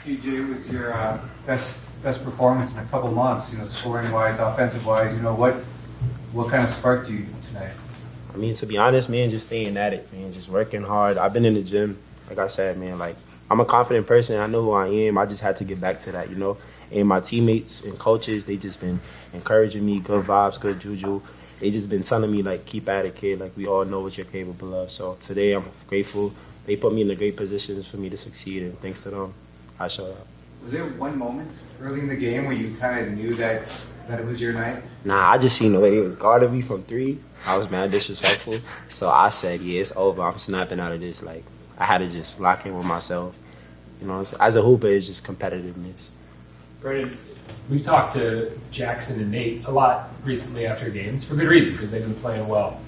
TJ, was your best performance in a couple months, scoring wise, offensive wise. What kind of sparked you tonight? I mean, to be honest, man, just staying at it, man, just working hard. I've been in the gym, like I said, man, like I'm a confident person. I know who I am. I just had to get back to that, And my teammates and coaches, they just been encouraging me, good vibes, good juju. They just been telling me, like, keep at it, kid. Like, we all know what you're capable of. So today I'm grateful. They put me in the great positions for me to succeed, and thanks to them, I showed up. Was there one moment early in the game where you kind of knew that it was your night? Nah, I just seen the way they was guarding me from three. I was mad disrespectful. So I said, yeah, it's over. I'm snapping out of this. Like, I had to just lock in with myself. As a hooper, it's just competitiveness. Brandon, we've talked to Jackson and Nate a lot recently after games for good reason, because they've been playing well.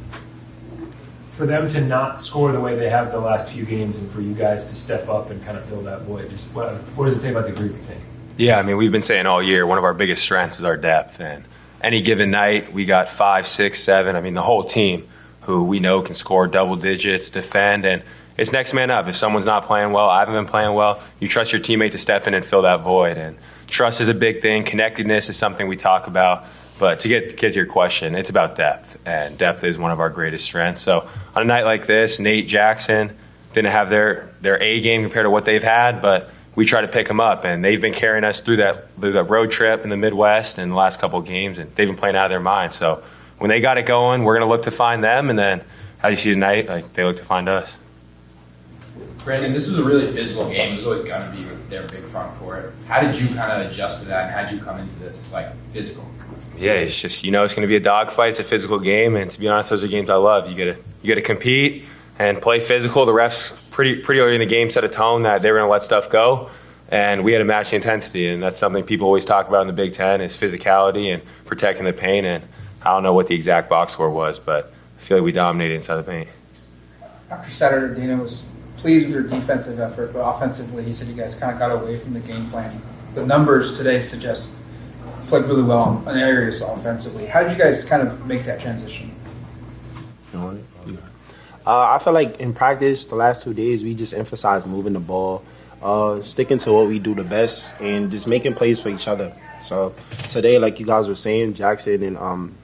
For them to not score the way they have the last few games and for you guys to step up and kind of fill that void, just what does it say about the group, you think? Yeah, I mean, we've been saying all year, one of our biggest strengths is our depth. And any given night, we got 5, 6, 7. I mean, the whole team who we know can score double digits, defend, and it's next man up. If someone's not playing well, I haven't been playing well, you trust your teammate to step in and fill that void. And trust is a big thing. Connectedness is something we talk about. But to get to your question, it's about depth, and depth is one of our greatest strengths. So on a night like this, Nate, Jackson didn't have their A game compared to what they've had, but we try to pick them up, and they've been carrying us through that road trip in the Midwest in the last couple of games, and they've been playing out of their mind. So when they got it going, we're going to look to find them, and then how you see tonight, like they look to find us. Brandon, this was a really physical game. It was always going to be with their big front court. How did you kind of adjust to that, and how did you come into this physical? Yeah, it's just it's going to be a dogfight. It's a physical game, and to be honest, those are games I love. You got to compete and play physical. The refs pretty early in the game set a tone that they were going to let stuff go, and we had to match the intensity, and that's something people always talk about in the Big Ten is physicality and protecting the paint. And I don't know what the exact box score was, but I feel like we dominated inside the paint. After Saturday, Dana was pleased with your defensive effort, but offensively, he said you guys kind of got away from the game plan. The numbers today suggest you played really well in areas offensively. How did you guys kind of make that transition? I feel like in practice, the last 2 days, we just emphasized moving the ball, sticking to what we do the best, and just making plays for each other. So today, like you guys were saying, Jackson and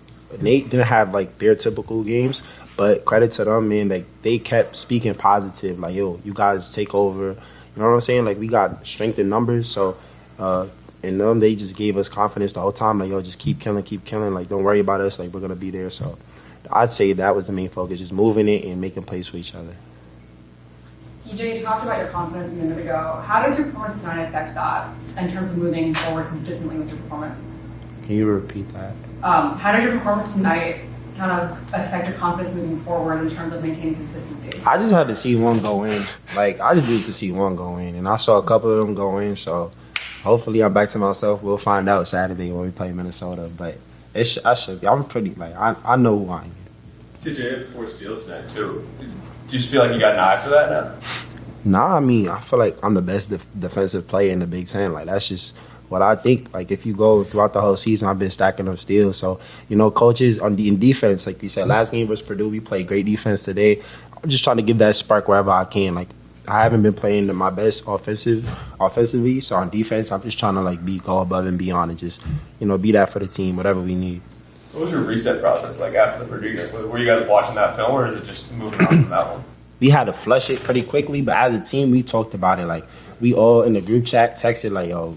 Nate didn't have their typical games, but credit to them, man. They kept speaking positive, yo, you guys take over. You know what I'm saying? We got strength in numbers, so and them, they just gave us confidence the whole time. Yo, just keep killing. Don't worry about us. We're gonna be there. So I'd say that was the main focus, just moving it and making plays for each other. TJ, you talked about your confidence a minute ago. How does your performance tonight affect that in terms of moving forward consistently with your performance? Can you repeat that? How did your performance tonight kind of affect your confidence moving forward in terms of maintaining consistency? I just had to see one go in. I just needed to see one go in, and I saw a couple of them go in. So hopefully I'm back to myself. We'll find out Saturday when we play Minnesota. But I should be. I'm pretty, I know who I am. TJ had 4 steals tonight, too. Do you just feel like you got an eye for that now? Nah, I mean, I feel like I'm the best defensive player in the Big Ten. That's just what I think. If you go throughout the whole season, I've been stacking up steals. So, coaches in defense, like you said, last game versus Purdue, we played great defense today. I'm just trying to give that spark wherever I can. I haven't been playing my best offensively, so on defense, I'm just trying to go above and beyond and just, be that for the team, whatever we need. What was your reset process like after the Purdue game? Were you guys watching that film, or is it just moving on from that one? We had to flush it pretty quickly, but as a team, we talked about it. We all in the group chat texted yo,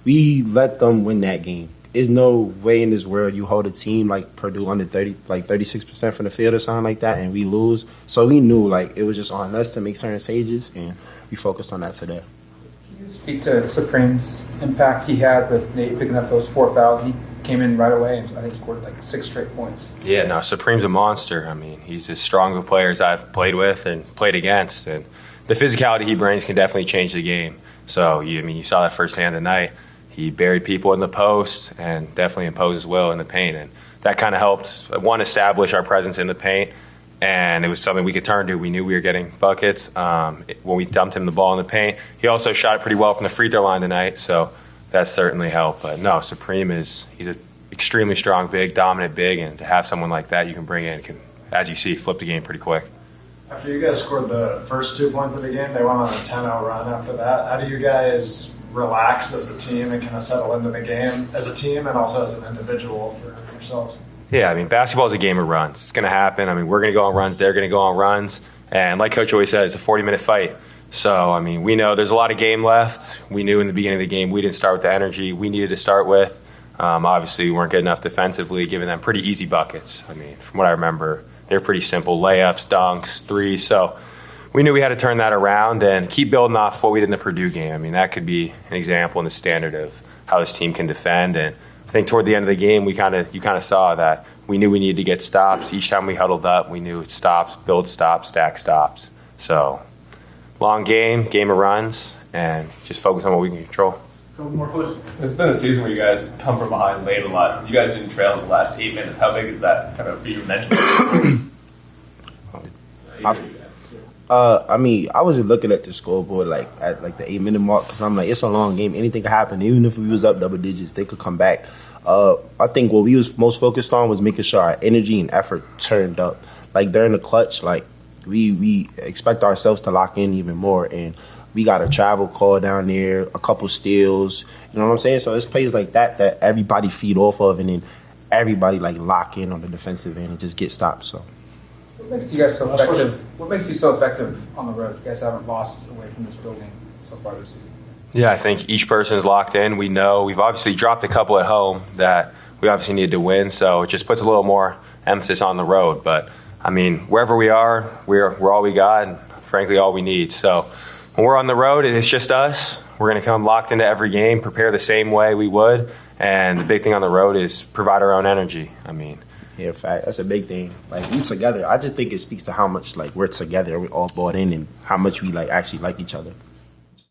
we let them win that game. There's no way in this world you hold a team like Purdue under 36% from the field or something like that, and we lose. So we knew it was just on us to make certain stages, and we focused on that today. Can you speak to Supreme's impact he had with Nate picking up those 4 fouls? He came in right away and I think scored 6 straight points. Yeah, no, Supreme's a monster. I mean, he's as strong of a player as I've played with and played against, and the physicality he brings can definitely change the game. So, you saw that firsthand tonight. He buried people in the post and definitely imposed his will in the paint, and that kind of helped, one, establish our presence in the paint, and it was something we could turn to. We knew we were getting buckets when we dumped him the ball in the paint. He also shot it pretty well from the free throw line tonight, so that certainly helped. But no, Supreme he's an extremely strong big, dominant big, and to have someone like that you can bring in can, as you see, flip the game pretty quick. After you guys scored the first 2 points of the game, they went on a 10-0 run after that. How do you guys relax as a team and kind of settle into the game as a team and also as an individual for yourselves? Yeah, I mean, basketball is a game of runs. It's going to happen. I mean, we're going to go on runs. They're going to go on runs. And like Coach always said, it's a 40-minute fight. So, I mean, we know there's a lot of game left. We knew in the beginning of the game we didn't start with the energy we needed to start with. Obviously, we weren't good enough defensively, giving them pretty easy buckets. I mean, from what I remember, they're pretty simple layups, dunks, threes. So we knew we had to turn that around and keep building off what we did in the Purdue game. I mean, that could be an example in the standard of how this team can defend. And I think toward the end of the game, you kind of saw that we knew we needed to get stops. Each time we huddled up, we knew it's stops, build stops, stack stops. So long game of runs, and just focus on what we can control. More questions. It's been a season where you guys come from behind late a lot. You guys didn't trail in the last 8 minutes. How big is that kind of for you mentally? I mean, I was just looking at the scoreboard at the 8-minute mark because I'm like, it's a long game. Anything could happen. Even if we was up double digits, they could come back. I think what we was most focused on was making sure our energy and effort turned up. Like during the clutch, like we expect ourselves to lock in even more, and we got a travel call down there, a couple steals. You know what I'm saying? So it's plays like that everybody feed off of, and then everybody like lock in on the defensive end and just get stopped. So. What makes you guys so effective? What makes you so effective on the road? You guys haven't lost away from this building so far this season. Yeah, I think each person is locked in. We know we've obviously dropped a couple at home that we obviously needed to win, so it just puts a little more emphasis on the road. But, I mean, wherever we are, we're all we got and, frankly, all we need. So when we're on the road, it's just us. We're going to come locked into every game, prepare the same way we would, and the big thing on the road is provide our own energy. I mean, yeah, fact. That's a big thing. Like, we together. I just think it speaks to how much, like, we're together. We're all bought in and how much we, like, actually like each other.